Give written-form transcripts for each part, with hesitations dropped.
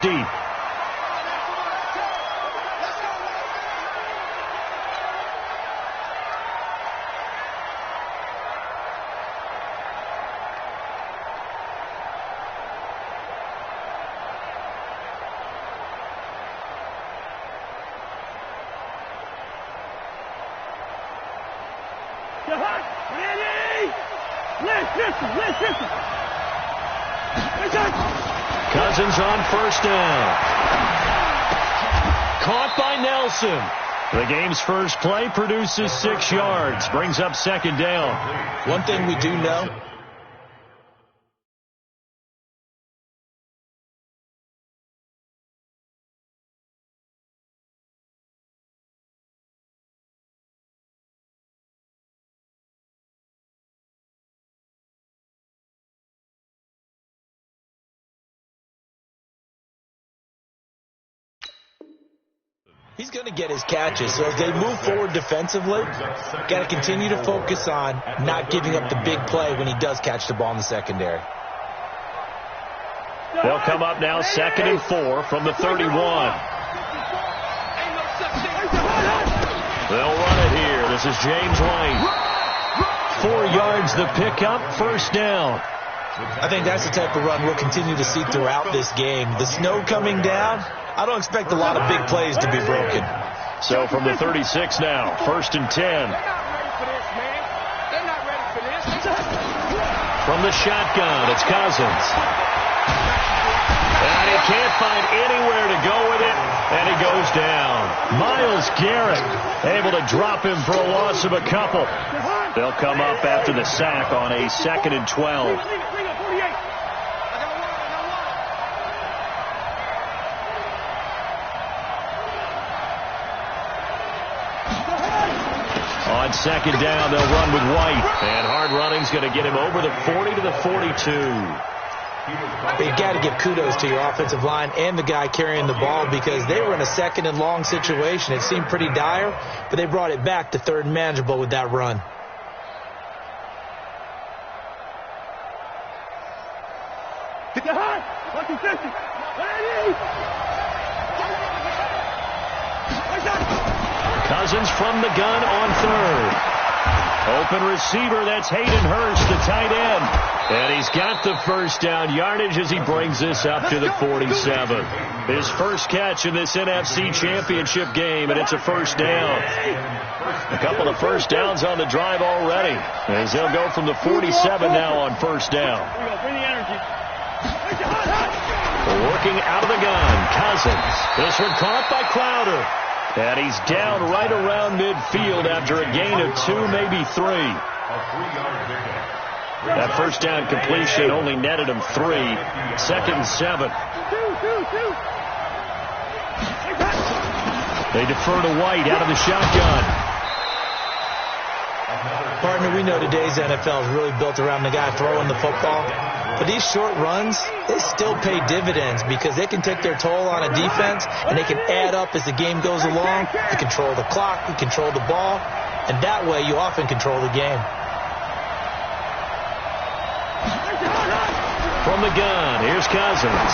deep. Cousins on first down. Caught by Nelson. The game's first play produces 6 yards. Brings up second down. One thing we do know, he's going to get his catches. So as they move forward defensively, got to continue to focus on not giving up the big play when he does catch the ball in the secondary. They'll come up now 2nd and 4 from the 31. They'll run it here. This is James White. 4 yards the pickup, first down. I think that's the type of run we'll continue to see throughout this game. The snow coming down, I don't expect a lot of big plays to be broken. So from the 36 now, 1st and 10. From the shotgun, it's Cousins. And he can't find anywhere to go with it, and he goes down. Myles Garrett able to drop him for a loss of a couple. They'll come up after the sack on a 2nd and 12. On 2nd down, they'll run with White. And hard running's going to get him over the 40 to the 42. You've got to give kudos to your offensive line and the guy carrying the ball because they were in a 2nd and long situation. It seemed pretty dire, but they brought it back to 3rd and manageable with that run. Cousins from the gun on 3rd. Open receiver, that's Hayden Hurst, the tight end. And he's got the first down yardage as he brings this up to the 47. His first catch in this NFC Championship game, and it's a first down. A couple of first downs on the drive already, as they'll go from the 47 now on first down. Working out of the gun, Cousins. This one caught by Crowder. And he's down right around midfield after a gain of 2, maybe 3. That first down completion only netted him 3. 2nd and 7. They defer to White out of the shotgun. Partner, we know today's NFL is really built around the guy throwing the football. But these short runs, they still pay dividends because they can take their toll on a defense and they can add up as the game goes along. You control the clock, you control the ball, and that way you often control the game. From the gun, here's Cousins.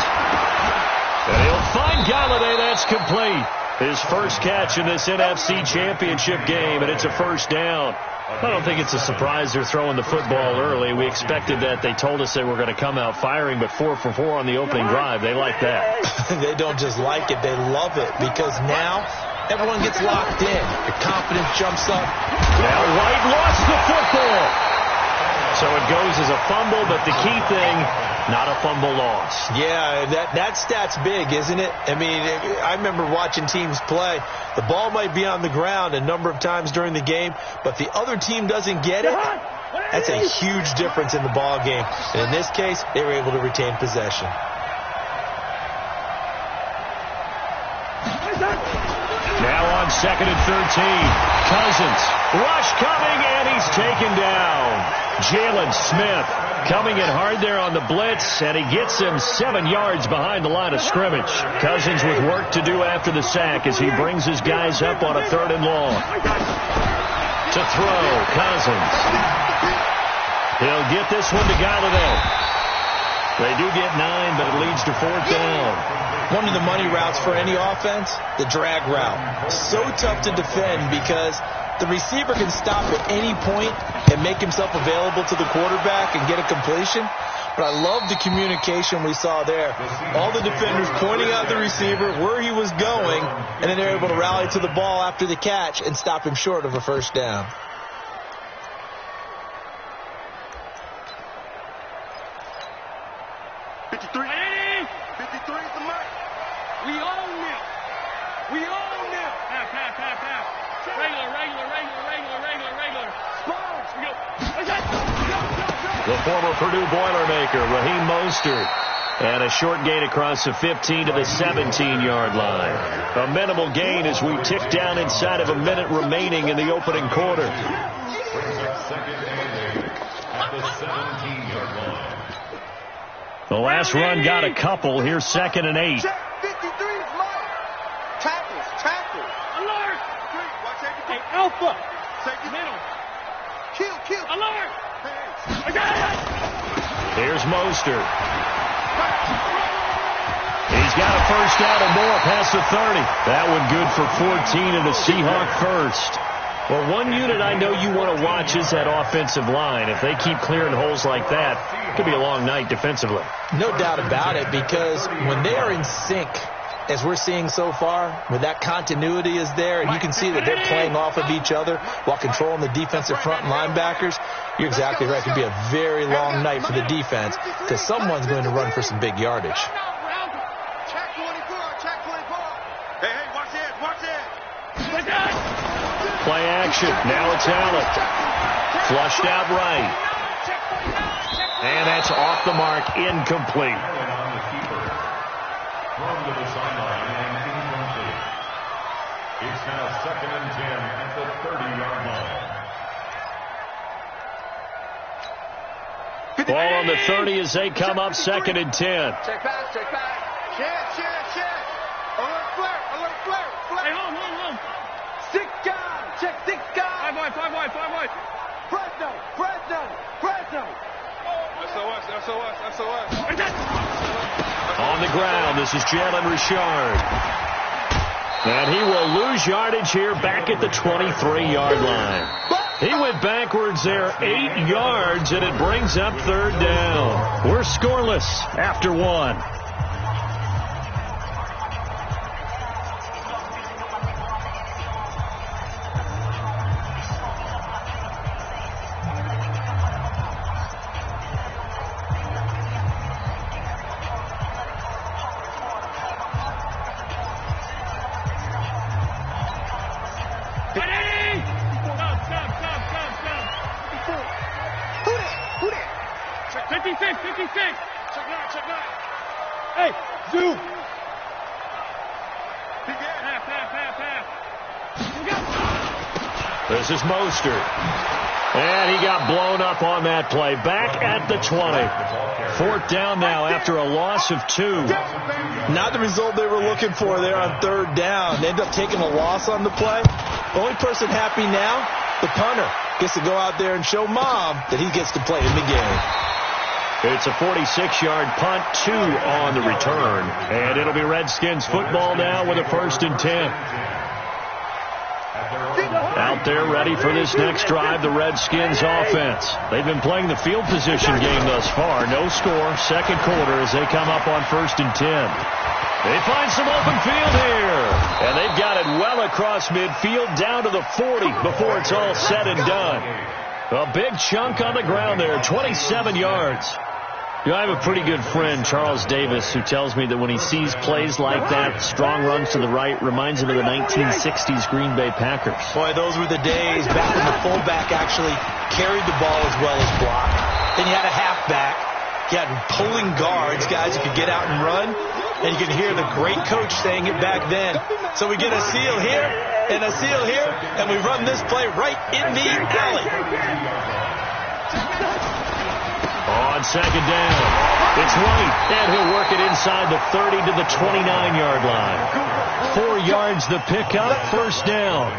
And he'll find Galladay. That's complete. His first catch in this NFC Championship game, and it's a first down. I don't think it's a surprise they're throwing the football early. We expected that. They told us they were going to come out firing, but 4 for 4 on the opening drive. They like that. They don't just like it. They love it because now everyone gets locked in. Your confidence jumps up. Now White lost the football. So it goes as a fumble, but the key thing, not a fumble loss. Yeah, that stat's big, isn't it? I mean, I remember watching teams play. The ball might be on the ground a number of times during the game, but the other team doesn't get it. That's a huge difference in the ball game. And in this case, they were able to retain possession. Now on 2nd and 13. Cousins. Rush coming, and he's taken down. Jalen Smith coming in hard there on the blitz, and he gets him 7 yards behind the line of scrimmage. Cousins with work to do after the sack as he brings his guys up on a 3rd and long. To throw, Cousins. He'll get this one to Galladay. They do get 9, but it leads to 4th down. One of the money routes for any offense, the drag route. So tough to defend because the receiver can stop at any point and make himself available to the quarterback and get a completion. But I love the communication we saw there. All the defenders pointing out the receiver, where he was going, and then they're able to rally to the ball after the catch and stop him short of a first down. The former Purdue Boilermaker, Raheem Mostert. And a short gain across the 15 to the 17-yard line. A minimal gain as we tick down inside of a minute remaining in the opening quarter. The last run got a couple. Here's 2nd and 8. Check 53 is Mike. Tackle. Alert. Hey, Alpha. Take it. Middle. Kill. Alert. I got it. Here's Mostert. He's got a first down and more past the 30. That one good for 14 and a Seahawk first. Well, one unit I know you want to watch is that offensive line. If they keep clearing holes like that, it could be a long night defensively. No doubt about it, because when they are in sync, as we're seeing so far, when that continuity is there, and you can see that they're playing off of each other while controlling the defensive front and linebackers, you're exactly right. It could be a very long night for the defense because someone's going to run for some big yardage. Check 24. Hey, watch it. Play action. Now it's Allen. Flushed out right. And that's off the mark. Incomplete. It's now 2nd and 10 at the 30-yard line. Ball on the 30 as they come up 2nd and 10. Check back. Check. Alert flare. Hey, home. 6 guys. Check 6 guys. 5 wide. Fresno. SOS. On the ground, this is Jalen Richard. And he will lose yardage here back at the 23-yard line. He went backwards there 8 yards, and it brings up 3rd down. We're scoreless after 1. Hey, Zoo. This is Mostert. And he got blown up on that play. Back at the 20. 4th down now after a loss of 2. Not the result they were looking for there on 3rd down. They ended up taking a loss on the play. The only person happy now, the punter, gets to go out there and show Mom that he gets to play in the game. It's a 46-yard punt, 2 on the return. And it'll be Redskins football now with a 1st and 10. Out there ready for this next drive, the Redskins offense. They've been playing the field position game thus far. No score, 2nd quarter as they come up on 1st and 10. They find some open field here. And they've got it well across midfield down to the 40 before it's all said and done. A big chunk on the ground there, 27 yards. You know, I have a pretty good friend, Charles Davis, who tells me that when he sees plays like that, strong runs to the right, reminds him of the 1960s Green Bay Packers. Boy, those were the days back when the fullback actually carried the ball as well as blocked. Then you had a halfback. You had pulling guards, guys who could get out and run. And you can hear the great coach saying it back then. So we get a seal here and a seal here, and we run this play right in the alley. On 2nd down, it's White, and he'll work it inside the 30 to the 29-yard line. 4 yards the pickup, 1st down.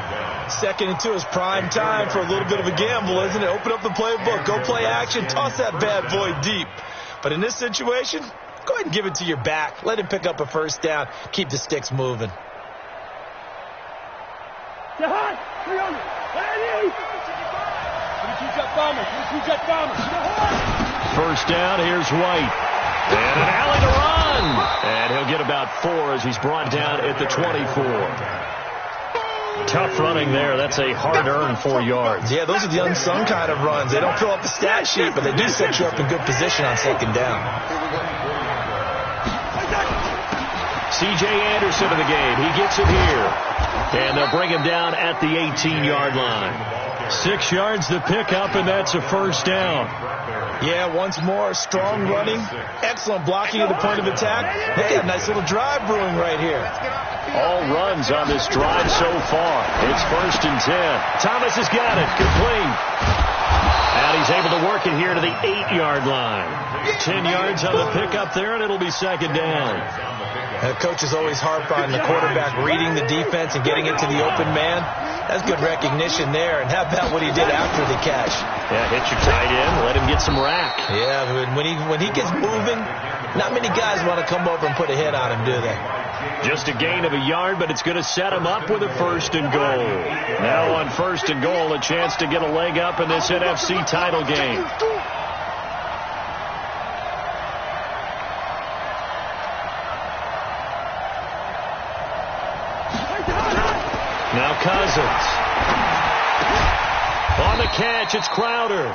2nd and 2 is prime time for a little bit of a gamble, isn't it? Open up the playbook, go play action, toss that bad boy deep. But in this situation, Go ahead and give it to your back. Let him pick up a first down. Keep the sticks moving. First down, here's White. And an alley to run. And he'll get about 4 as he's brought down at the 24. Tough running there. That's a hard-earned 4 yards. Yeah, those are the unsung kind of runs. They don't fill up the stat sheet, but they do set you up in good position on second down. C.J. Anderson in the game. He gets it here. And they'll bring him down at the 18-yard line. 6 yards to pick up, and that's a first down. Yeah, once more, strong running, excellent blocking at the point of attack. Look at a nice little drive brewing right here. All runs on this drive so far. It's 1st and 10. Thomas has got it. Complete. And he's able to work it here to the 8-yard line. 10 yards on the pickup there, and it'll be second down. Coaches always harp on the quarterback reading the defense and getting it to the open man. That's good recognition there. And how about what he did after the catch? Yeah, hit your tight end, let him get some rack. Yeah, when he gets moving, not many guys want to come over and put a hit on him, do they? Just a gain of a yard, but it's going to set him up with a 1st and goal. Now on 1st and goal, a chance to get a leg up in this NFC title game. Now Cousins. On the catch, it's Crowder.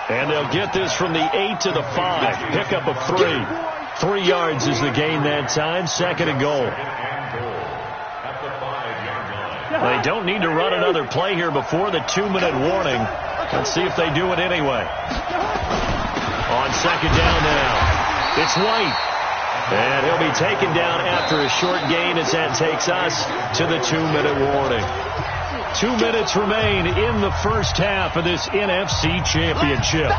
And they'll get this from the 8 to the 5. Pickup of 3. 3 yards is the gain that time. 2nd and goal. They don't need to run another play here before the 2-minute warning. Let's see if they do it anyway. On 2nd down now, it's White. And he'll be taken down after a short gain as that takes us to the 2-minute warning. 2 minutes remain in the first half of this NFC Championship.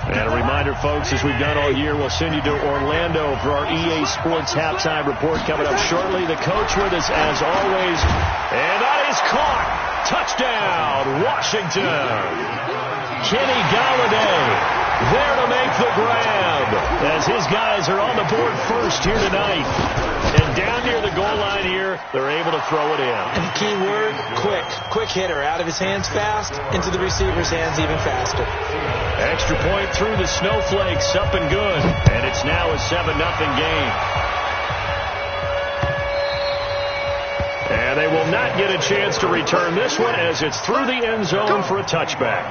And a reminder, folks, as we've done all year, we'll send you to Orlando for our EA Sports halftime report coming up shortly. The coach with us, as always, and that is caught. Touchdown, Washington. Kenny Golladay there to make the grab as his guys are on the board first here tonight. And down near the goal line here, they're able to throw it in. And the key word, quick. Quick hitter. Out of his hands fast, into the receiver's hands even faster. Extra point through the snowflakes, up and good. And it's now a 7-0 game. And they will not get a chance to return this one as it's through the end zone for a touchback.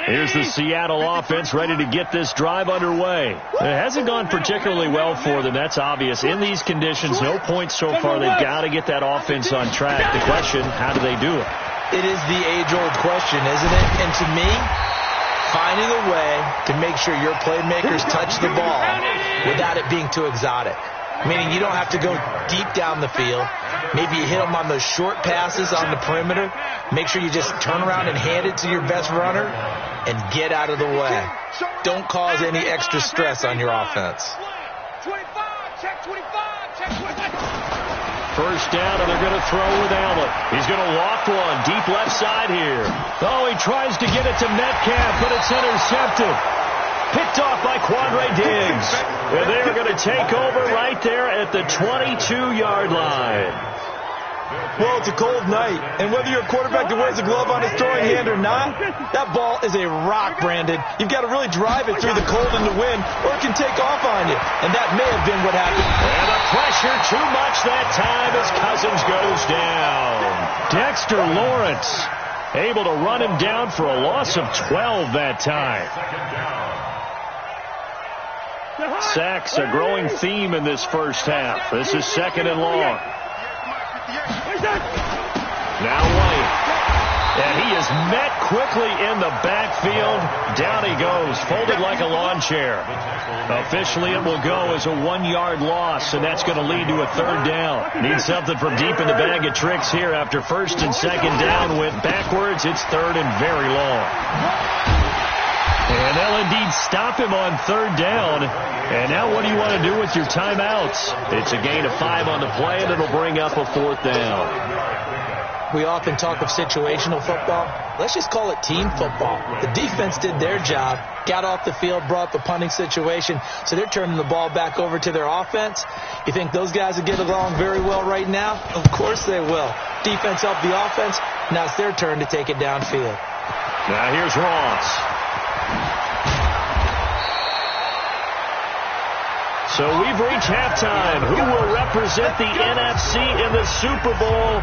Here's the Seattle offense ready to get this drive underway. It hasn't gone particularly well for them. That's obvious. In these conditions, no points so far. They've got to get that offense on track. The question, how do they do it? It is the age-old question, isn't it? And to me, finding a way to make sure your playmakers touch the ball without it being too exotic. Meaning you don't have to go deep down the field. Maybe you hit them on those short passes on the perimeter. Make sure you just turn around and hand it to your best runner and get out of the way. Don't cause any extra stress on your offense. 25, check 25, check 25. First down, and they're going to throw with Allen. He's going to loft one deep left side here. Oh, he tries to get it to Metcalf, but it's intercepted. Picked off by Quandre Diggs. And they're going to take over right there at the 22-yard line. Well, it's a cold night, and whether you're a quarterback that wears a glove on his throwing hand or not, that ball is a rock, Brandon. You've got to really drive it through the cold and the wind, or it can take off on you, and that may have been what happened. And the pressure too much that time as Cousins goes down. Dexter Lawrence able to run him down for a loss of 12 that time. Sacks, a growing theme in this first half. This is 2nd and long. Now White. And he is met quickly in the backfield. Down he goes, folded like a lawn chair. Officially, it will go as a 1-yard loss, and that's going to lead to a 3rd down. Need something from deep in the bag of tricks here. After 1st and 2nd down went backwards, it's 3rd and very long. And they'll indeed stop him on 3rd down. And now what do you want to do with your timeouts? It's a gain of 5 on the play, and it'll bring up a 4th down. We often talk of situational football. Let's just call it team football. The defense did their job, got off the field, brought the punting situation, so they're turning the ball back over to their offense. You think those guys will get along very well right now? Of course they will. Defense helped the offense. Now it's their turn to take it downfield. Now here's Ross. So we've reached halftime. Who will represent the NFC in the Super Bowl?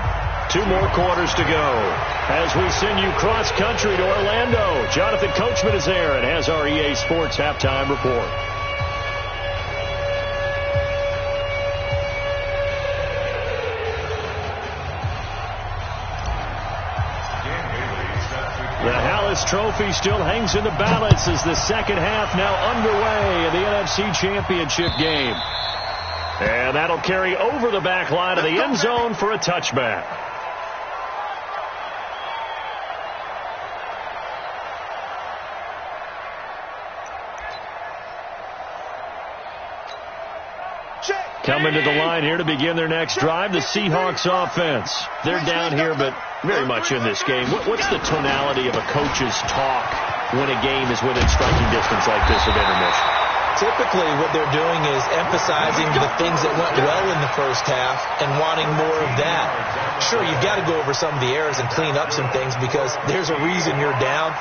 2 more quarters to go. As we send you cross-country to Orlando, Jonathan Coachman is there and has our EA Sports halftime report. The Hallis Trophy still hangs in the balance as the second half now underway in the NFC Championship game. And that'll carry over the back line of the end zone for a touchback. Coming to the line here to begin their next drive, the Seahawks offense. They're down here, but very much in this game. What's the tonality of a coach's talk when a game is within striking distance like this at intermission? Typically, what they're doing is emphasizing the things that went well in the first half and wanting more of that. Sure, you've got to go over some of the errors and clean up some things because there's a reason you're down.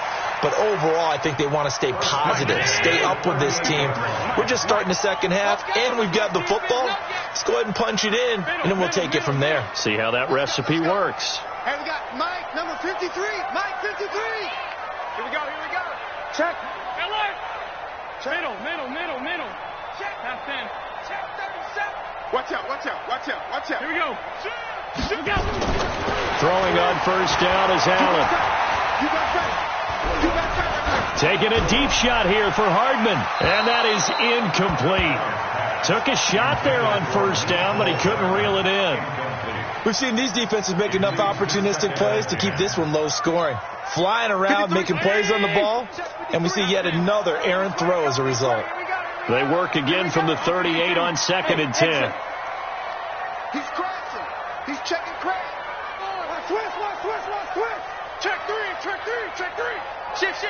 But overall, I think they want to stay positive, stay up with this team. We're just starting the second half, and we've got the football. Let's go ahead and punch it in, and then we'll take it from there. See how that recipe works. And we got Mike, number 53. Mike, 53. Here we go, here we go. Check. Alert. Middle. Check. Half 10. Check 37. Watch out. Here we go. Shoot. Go. Throwing on 1st down is Allen. You got that. Taking a deep shot here for Hardman, and that is incomplete. Took a shot there on 1st down, but he couldn't reel it in. We've seen these defenses make enough opportunistic plays to keep this one low scoring. Flying around, making plays on the ball, and we see yet another errant throw as a result. They work again from the 38 on 2nd and 10. He's crashing. He's checking crash. Watch twist. Check three. Shift.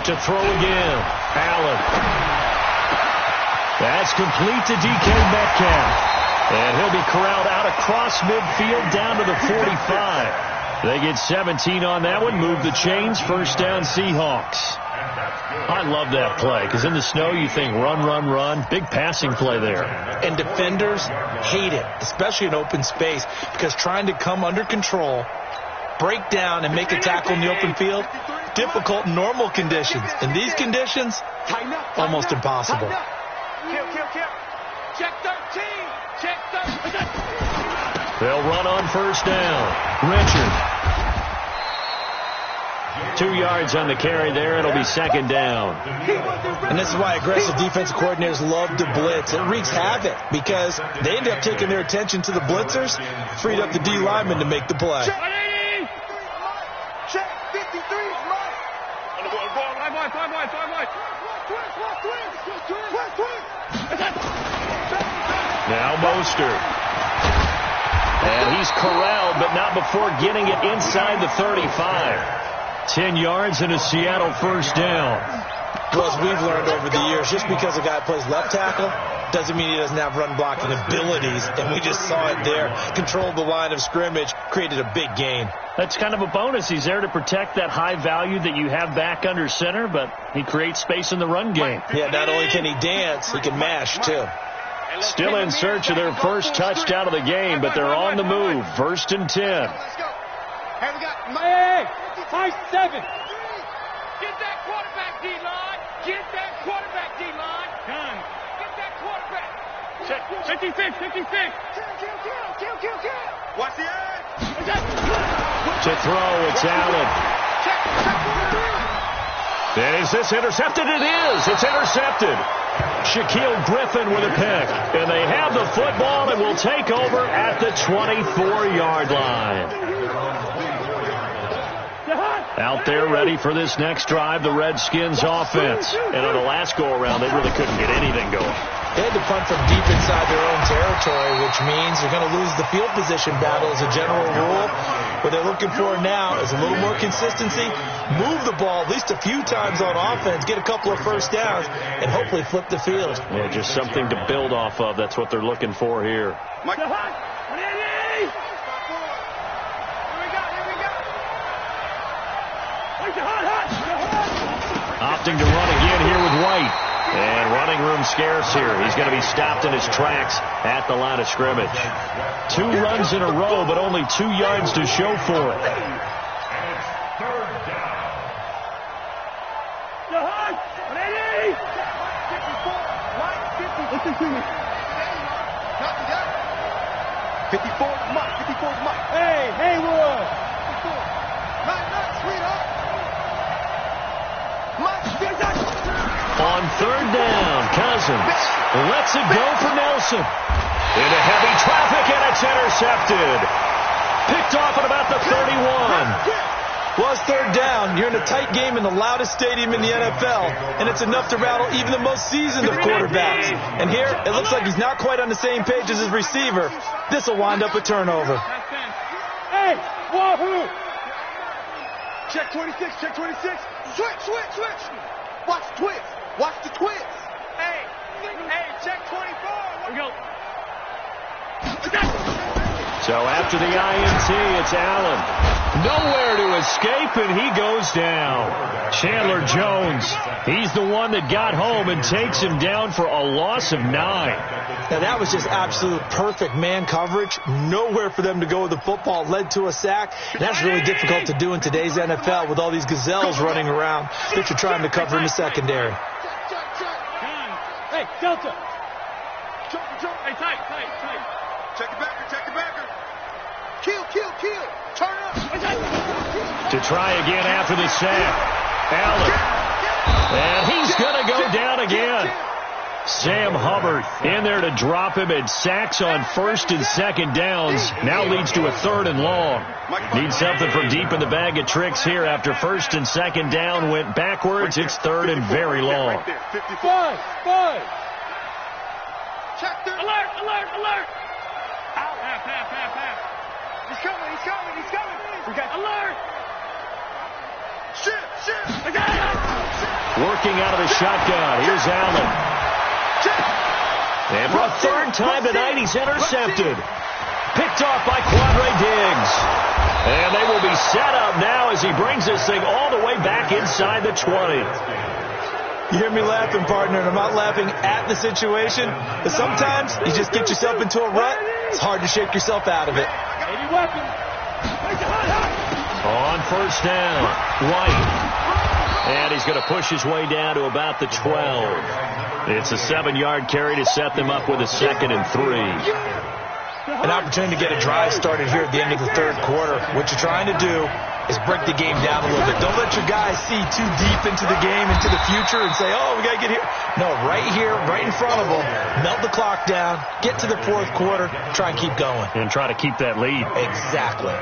To throw again, Allen. That's complete to DK Metcalf. And he'll be corralled out across midfield down to the 45. They get 17 on that one, move the chains, 1st down Seahawks. I love that play because in the snow you think run. Big passing play there. And defenders hate it, especially in open space, because trying to come under control, break down, and make a tackle in the open field, difficult in normal conditions. In these conditions, almost impossible. Kill. Check 13. They'll run on 1st down. Richard. 2 yards on the carry there. It'll be 2nd down. And this is why aggressive defensive coordinators love to blitz. It wreaks havoc because they end up taking their attention to the blitzers, freed up the D lineman to make the play. Check 53's Mike. Now Mostert. And he's corralled, but not before getting it inside the 35. 10 yards and a Seattle 1st down. Well, as we've learned over the years, just because a guy plays left tackle doesn't mean he doesn't have run blocking abilities, and we just saw it there. Controlled the line of scrimmage, created a big gain. That's kind of a bonus. He's there to protect that high value that you have back under center, but he creates space in the run game. Yeah, not only can he dance, he can mash, too. Still in search of their first touchdown of the game, but they're on the move. 1st and 10. Let's go. Hey, we got Mike. 5-7. Get that quarterback, D-line. Get that quarterback, D-line. Done. Get that quarterback. 56. Kill. Watch the edge. To throw, it's Allen. Is this intercepted? It is. It's intercepted. Shaquille Griffin with a pick. And they have the football and will take over at the 24-yard line. Out there ready for this next drive, the Redskins offense. And on the last go-around, they really couldn't get anything going. They had to punt from deep inside their own territory, which means you're going to lose the field position battle as a general rule. What they're looking for now is a little more consistency, move the ball at least a few times on offense, get a couple of first downs, and hopefully flip the field. Yeah, just something to build off of. That's what they're looking for here. Opting to run again here with White. And running room scarce here. He's going to be stopped in his tracks at the line of scrimmage. 2 runs in a row, but only 2 yards to show for it. Listen to me. 54 Mike. 54 Mike. Hey, Haywood. 54. Not sweetheart. On 3rd down, Cousins lets it go for Nelson. Into heavy traffic, and it's intercepted. Picked off at about the 31. Well, it's 3rd down. You're in a tight game in the loudest stadium in the NFL, and it's enough to rattle even the most seasoned of quarterbacks. And here, it looks like he's not quite on the same page as his receiver. This will wind up a turnover. Hey, wahoo! Check 26, check 26. Switch. Watch the twist. Watch the twist. Hey, check 24. We go. So after the INT, it's Allen. Nowhere to escape, and he goes down. Chandler Jones, he's the one that got home and takes him down for a loss of 9. Now, that was just absolute perfect man coverage. Nowhere for them to go with the football. Led to a sack. And that's really difficult to do in today's NFL with all these gazelles running around that you're trying to cover in the secondary. Hey, Delta. Hey, tight. Check it backer. Kill. Turn up. To try again after the sack. Allen. And he's going to go down again. Sam Hubbard in there to drop him, and sacks on 1st and 2nd downs. Now leads to a 3rd and long. Needs something from deep in the bag of tricks here after 1st and 2nd down went backwards. It's 3rd and very long. 55. Check there. Alert. Out. Half. He's coming. We got alert. Shit. I got it. Working out of the shotgun. Here's Allen. And for a 3rd time tonight, he's intercepted. Picked off by Quadre Diggs. And they will be set up now as he brings this thing all the way back inside the 20. You hear me laughing, partner, and I'm not laughing at the situation. But sometimes you just get yourself into a rut. It's hard to shake yourself out of it. On 1st down, White. And he's going to push his way down to about the 12. It's a 7-yard carry to set them up with a 2nd and 3. An opportunity to get a drive started here at the end of the 3rd quarter. What you're trying to do is break the game down a little bit. Don't let your guys see too deep into the game, into the future, and say, oh, we got to get here. No, right here, right in front of them, melt the clock down, get to the 4th quarter, try and keep going. And try to keep that lead. Exactly.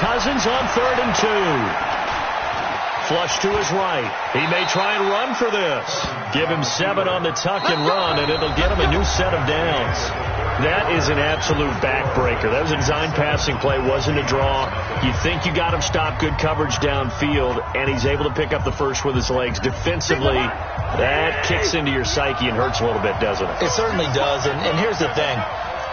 Cousins on 3rd and 2. Flush to his right. He may try and run for this. Give him 7 on the tuck and run, and it'll get him a new set of downs. That is an absolute backbreaker. That was a design passing play. Wasn't a draw. You think you got him stopped, good coverage downfield, and he's able to pick up the first with his legs. Defensively, that kicks into your psyche and hurts a little bit, doesn't it? It certainly does, and here's the thing.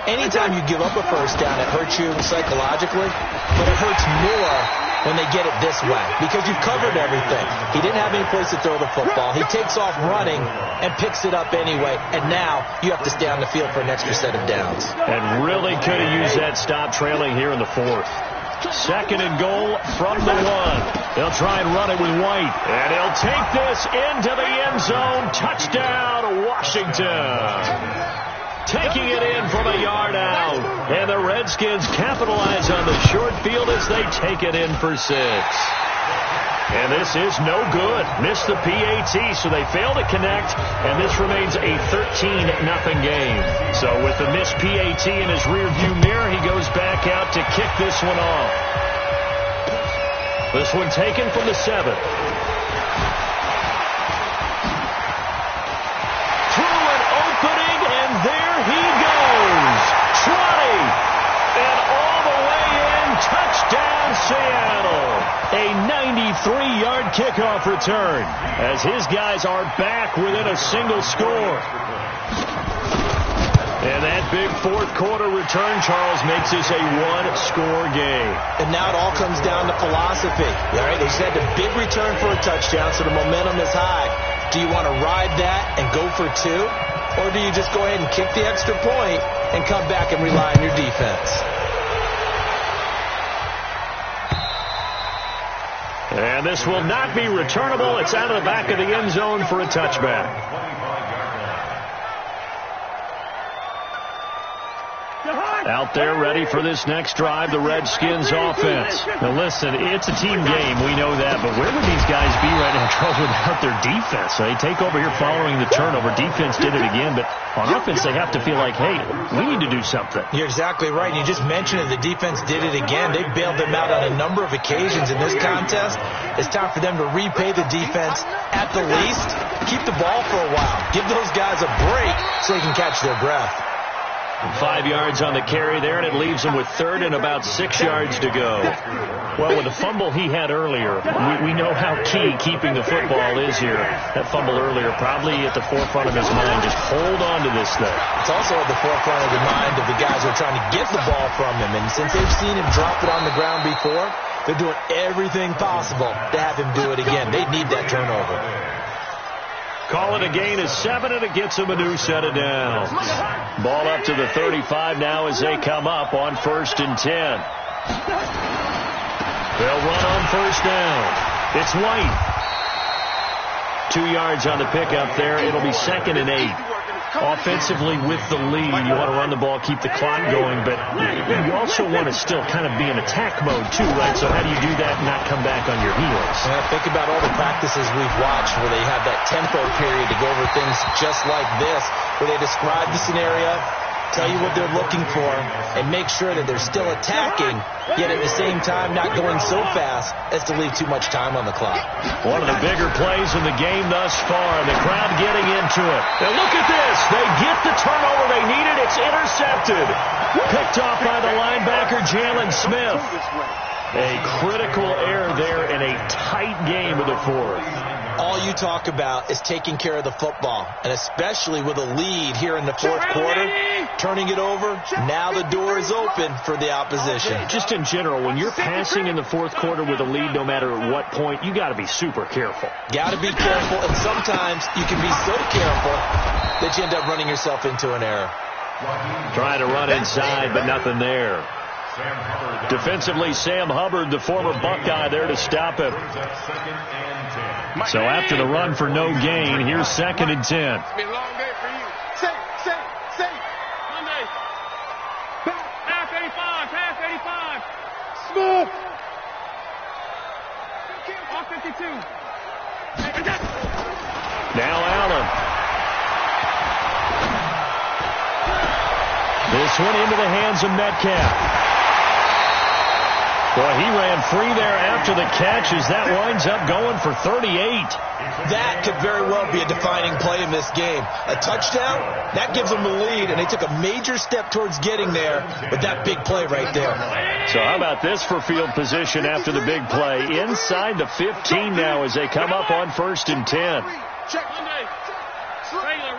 Anytime you give up a first down, it hurts you psychologically, but it hurts more when they get it this way because you've covered everything. He didn't have any place to throw the football. He takes off running and picks it up anyway, and now you have to stay on the field for an extra set of downs. And really could have used that stop trailing here in the 4th. Second and goal from the 1. They'll try and run it with White. And he'll take this into the end zone. Touchdown, Washington. Taking it in from a yard out. And the Redskins capitalize on the short field as they take it in for 6. And this is no good. Missed the PAT, so they fail to connect, and this remains a 13-0 game. So with the missed PAT in his rearview mirror, he goes back out to kick this one off. This one taken from the 7. Through an opening, and there he goes. 20, and all the way in, touchdown Seattle. A 93-yard kickoff return as his guys are back within a single score. And that big fourth quarter return, Charles, makes this a one-score game. And now it all comes down to philosophy. All right, they just had a big return for a touchdown, so the momentum is high. Do you want to ride that and go for 2? Or do you just go ahead and kick the extra point and come back and rely on your defense? And this will not be returnable. It's out of the back of the end zone for a touchback. Out there ready for this next drive, the Redskins offense. Now listen, it's a team game, we know that, but where would these guys be right now, Charles, without their defense? So they take over here following the turnover. Defense did it again, but on offense they have to feel like, hey, we need to do something. You're exactly right. You just mentioned it, the defense did it again. They bailed them out on a number of occasions in this contest. It's time for them to repay the defense at the least. Keep the ball for a while. Give those guys a break so they can catch their breath. 5 yards on the carry there, and it leaves him with third and about 6 yards to go. Well, with the fumble he had earlier, we know how key keeping the football is here. That fumble earlier probably at the forefront of his mind. Just hold on to this thing. It's also at the forefront of the mind of the guys who are trying to get the ball from him. And since they've seen him drop it on the ground before, they're doing everything possible to have him do it again. They need that turnover. Call it a gain of 7, and it gets him a new set of downs. Ball up to the 35 now as they come up on 1st and 10. They'll run on 1st down. It's White. 2 yards on the pickup there. It'll be 2nd and 8. Offensively with the lead, you want to run the ball, keep the clock going, but you also want to still kind of be in attack mode too, right? So how do you do that and not come back on your heels? Yeah, think about all the practices we've watched where they have that tempo period to go over things just like this, where they describe the scenario, tell you what they're looking for, and make sure that they're still attacking, yet at the same time not going so fast as to leave too much time on the clock. One of the bigger plays in the game thus far, the crowd getting into it. And look at this. They get the turnover they needed. It's intercepted. Picked off by the linebacker, Jalen Smith. A critical error there in a tight game of the fourth. All you talk about is taking care of the football, and especially with a lead here in the fourth quarter, turning it over, now the door is open for the opposition. Just in general, when you're passing in the fourth quarter with a lead, no matter at what point, you got to be super careful. Got to be careful, and sometimes you can be so careful that you end up running yourself into an error. Trying to run inside, but nothing there. Defensively, Sam Hubbard, the former Buckeye, there to stop him. So after the run for no gain, here's 2nd and 10. It's been a long day for you. Say. Monday. Pass 85. Smith. Off 52. Now Allen. This one into the hands of Metcalf. Boy, he ran free there after the catch as that winds up going for 38. That could very well be a defining play in this game. A touchdown, that gives them the lead, and they took a major step towards getting there with that big play right there. So how about this for field position after the big play? Inside the 15 now as they come up on 1st and 10. Check. Regular.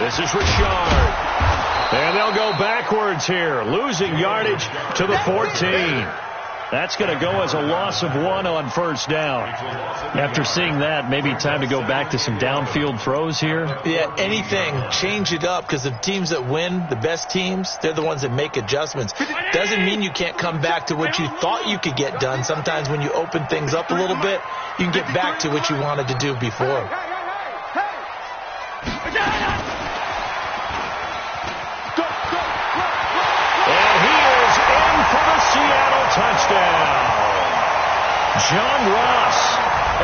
This is Richard. And they'll go backwards here, losing yardage to the 14. That's going to go as a loss of 1 on first down. After seeing that, maybe time to go back to some downfield throws here. Yeah, anything. Change it up, because the teams that win, the best teams, they're the ones that make adjustments. Doesn't mean you can't come back to what you thought you could get done. Sometimes when you open things up a little bit, you can get back to what you wanted to do before. And he is in for the Seattle touchdown. John Ross,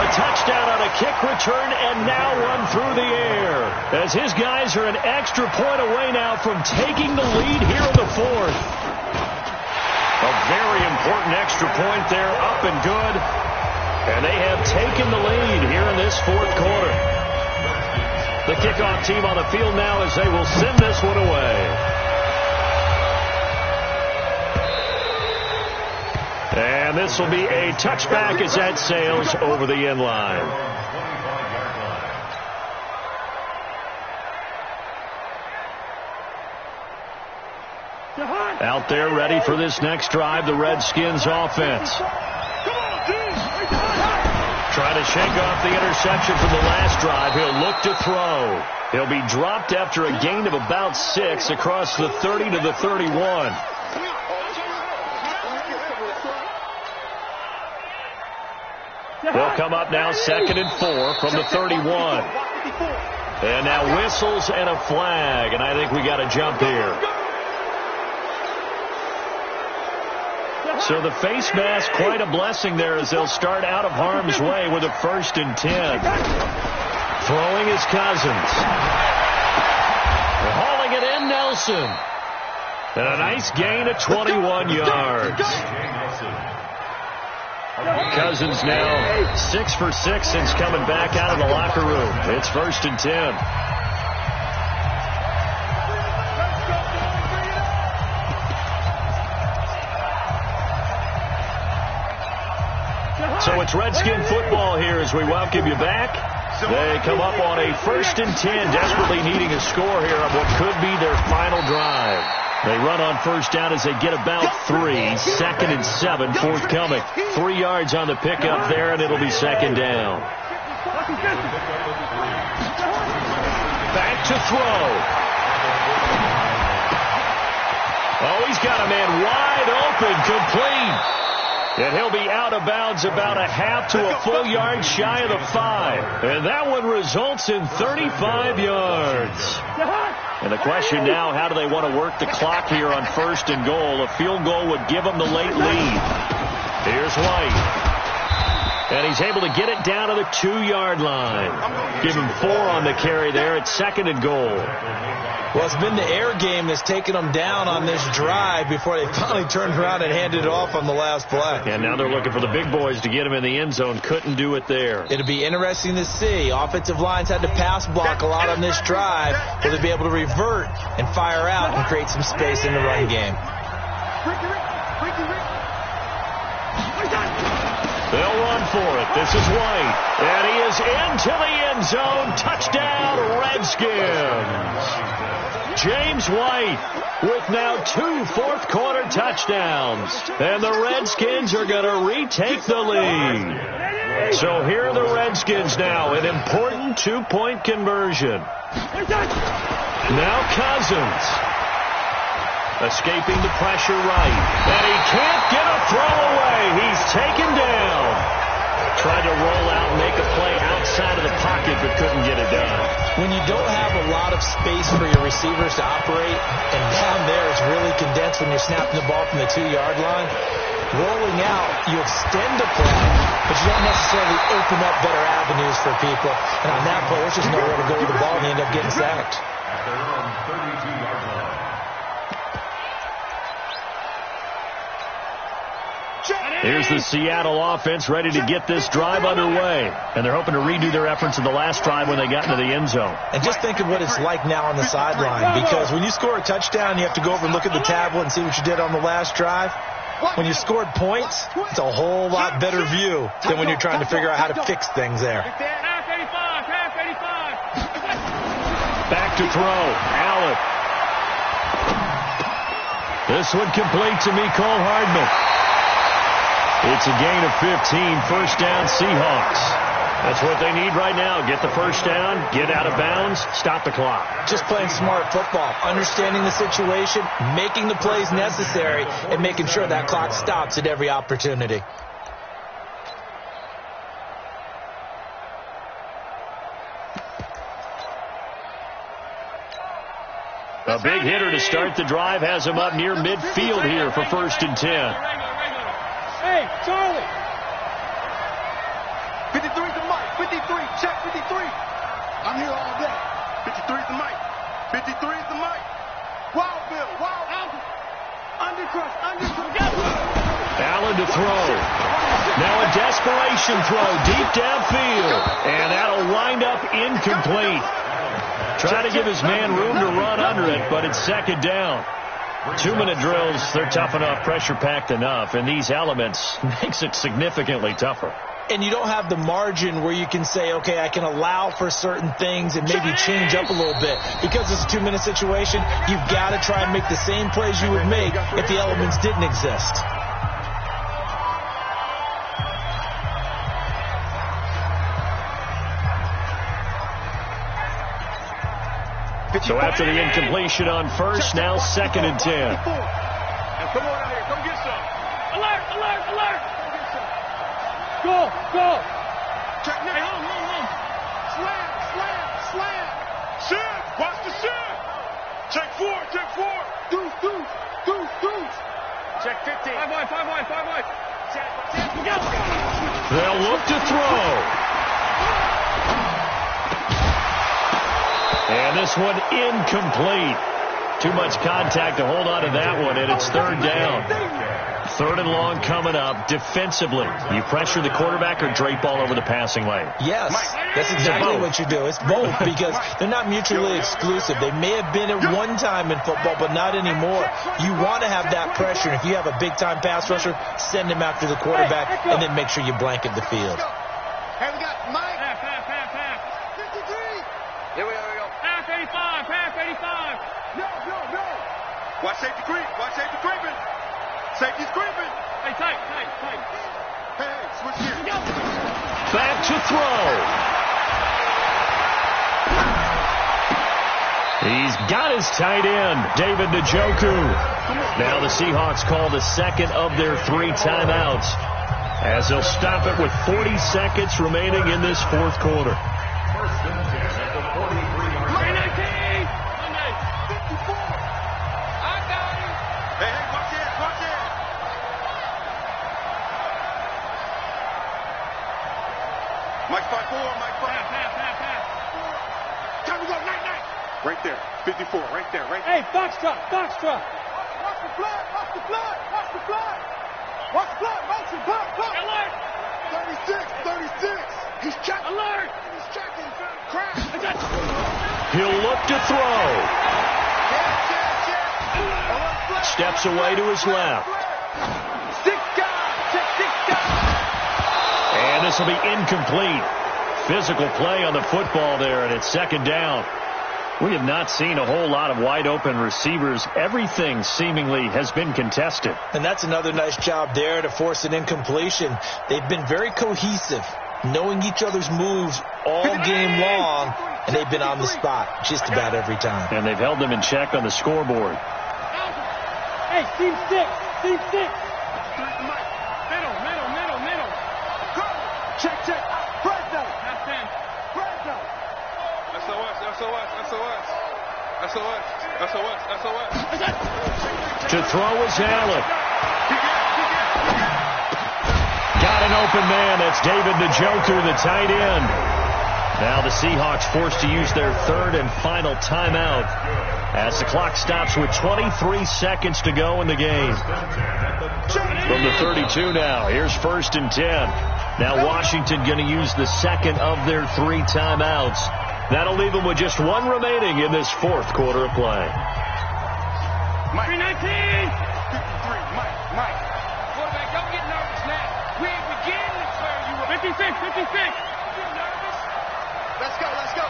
a touchdown on a kick return and now one through the air, as his guys are an extra point away now from taking the lead here in the fourth. A very important extra point there, up and good. And they have taken the lead here in this fourth quarter. The kickoff team on the field now as they will send this one away. And this will be a touchback as that sails over the end line. Out there ready for this next drive, the Redskins offense. Trying to shake off the interception from the last drive. He'll look to throw. He'll be dropped after a gain of about 6 across the 30 to the 31. They'll come up now 2nd and 4 from the 31. And now whistles and a flag, and I think we got to jump here. So the face mask, quite a blessing there as they'll start out of harm's way with a 1st and 10. Throwing is Cousins. Hauling it in, Nelson. And a nice gain of 21 yards. Cousins now 6 for 6 since coming back out of the locker room. It's 1st and 10. So it's Redskin football here as we welcome you back. They come up on a 1st and 10, desperately needing a score here on what could be their final drive. They run on 1st down as they get about 3. 2nd and 7 forthcoming. 3 yards on the pickup there, and it'll be 2nd down. Back to throw. Oh, he's got a man wide open, complete. And he'll be out of bounds about a half to a full yard shy of the 5. And that one results in 35 yards. And the question now, how do they want to work the clock here on 1st and goal? A field goal would give them the late lead. Here's White. And he's able to get it down to the 2-yard line. Give him 4 on the carry there at 2nd and goal. Well, it's been the air game that's taken them down on this drive before they finally turned around and handed it off on the last play. And now they're looking for the big boys to get him in the end zone. Couldn't do it there. It'll be interesting to see. Offensive lines had to pass block a lot on this drive. Will they be able to revert and fire out and create some space in the run game? They'll run for it. This is White. And he is into the end zone. Touchdown, Redskins. James White with now 2 fourth-quarter touchdowns. And the Redskins are going to retake the lead. So here are the Redskins now. An important 2-point conversion. Now Cousins. Escaping the pressure right. And he can't get a throw away. He's taken down. Tried to roll out and make a play outside of the pocket, but couldn't get it done. When you don't have a lot of space for your receivers to operate, and down there it's really condensed when you're snapping the ball from the 2-yard line, rolling out, you extend the play, but you don't necessarily open up better avenues for people. And on that play, there's just nowhere to go with the ball, and you end up getting sacked. Here's the Seattle offense ready to get this drive underway. And they're hoping to redo their efforts in the last drive when they got into the end zone. And just think of what it's like now on the sideline. Because when you score a touchdown, you have to go over and look at the tablet and see what you did on the last drive. When you scored points, it's a whole lot better view than when you're trying to figure out how to fix things there. Back to throw. Allen. This one complete to Mecole Hardman. It's a gain of 15, first down Seahawks. That's what they need right now. Get the first down, get out of bounds, stop the clock. Just playing smart football, understanding the situation, making the plays necessary, and making sure that clock stops at every opportunity. A big hitter to start the drive has him up near midfield here for first and 10. Hey, Charlie. 53's the mic. 53. Check 53. I'm here all day. 53's the mic. 53's the mic. Wild Bill. Wild Bill. Undercrush. Allen to throw. Now a desperation throw deep downfield. And that'll wind up incomplete. Try to give his man room to run under it, but it's second down. 2-minute drills, they're tough enough, pressure-packed enough, and these elements makes it significantly tougher. And you don't have the margin where you can say, okay, I can allow for certain things and maybe change up a little bit. Because it's a 2-minute situation, you've got to try and make the same plays you would make if the elements didn't exist. So after the incompletion on first, now second and 10. Come on out here. Come get some. Alert, alert, alert. Go. Check now. Hey, home. Slam. Shift. Watch the shift. Check four. Deuce. Check 15. 5 wide. Check. Go. They'll look to throw. And this one incomplete. Too much contact to hold on to that one, and it's third down. Third and long coming up. Defensively, you pressure the quarterback or drape all over the passing lane? Yes, that's exactly what you do. It's both because they're not mutually exclusive. They may have been at one time in football, but not anymore. You want to have that pressure. If you have a big-time pass rusher, send him after the quarterback, and then make sure you blanket the field. Hey, we got Mike. Pass. 53. Here we go. Pass 85. No. Watch safety creeping. Safety's creeping. Hey, tight. Hey, switch gears. Back to throw. He's got his tight end, David Njoku. Now the Seahawks call the second of their 3 timeouts as they'll stop it with 40 seconds remaining in this fourth quarter. First and 10 at the 43-yard line. 54. I got him. Hey, watch it. Mike 5-4. Pass. Time to go, night. Right there, 54, right there. Hey, Foxtrot. Watch the blood. Motion, blood. Alert. 36. He's checking. Alert. He's checking. Crash. He'll look to throw. Steps away to his left. 6 guys. And this will be incomplete. Physical play on the football there, and it's second down. We have not seen a whole lot of wide-open receivers. Everything seemingly has been contested. And that's another nice job there to force an incompletion. They've been very cohesive, knowing each other's moves all game long, and they've been on the spot just about every time. And they've held them in check on the scoreboard. Hey, team 6. Middle. Check. Fresno. SOS. To throw is Allen. Got an open man. That's David Njoku, the tight end. Now the Seahawks forced to use their third and final timeout as the clock stops with 23 seconds to go in the game. From the 32 now, here's first and 10. Now Washington going to use the second of their 3 timeouts. That'll leave them with just 1 remaining in this fourth quarter of play. Mike. 319. 53. Mike. Quarterback, don't get nervous now. We begin to where you were. 56. Get nervous. Let's go.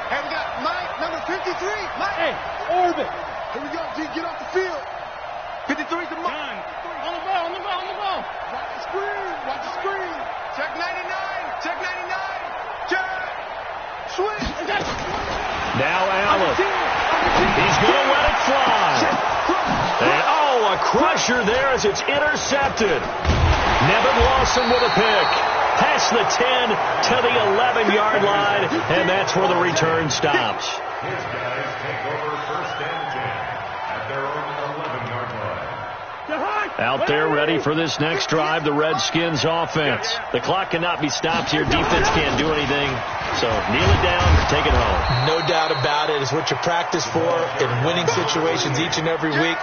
Hey, we got Mike, number 53. Mike. Hey, orbit. Here we go, G. Get off the field. 53's the Mike. On the ball. screen. Watch the screen. Check 99. Check 99. Check. Switch. Now Allen. He's going to let it fly. And, a crusher there as it's intercepted. Nevin Lawson with a pick. Past the 10 to the 11-yard line, and that's where the return stops. His guys take over first and 10 at their own 11-yard line. Out there ready for this next drive, the Redskins offense. The clock cannot be stopped here. Defense can't do anything. So kneel it down, take it home. No doubt about it. It's what you practice for in winning situations each and every week.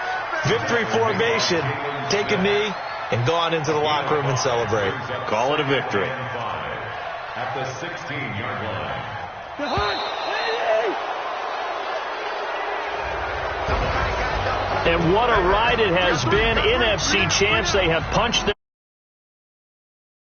Victory formation. Take a knee and go on into the locker room and celebrate. Call it a victory. At the 16-yard line. And what a ride it has been. NFC champs, they have punched the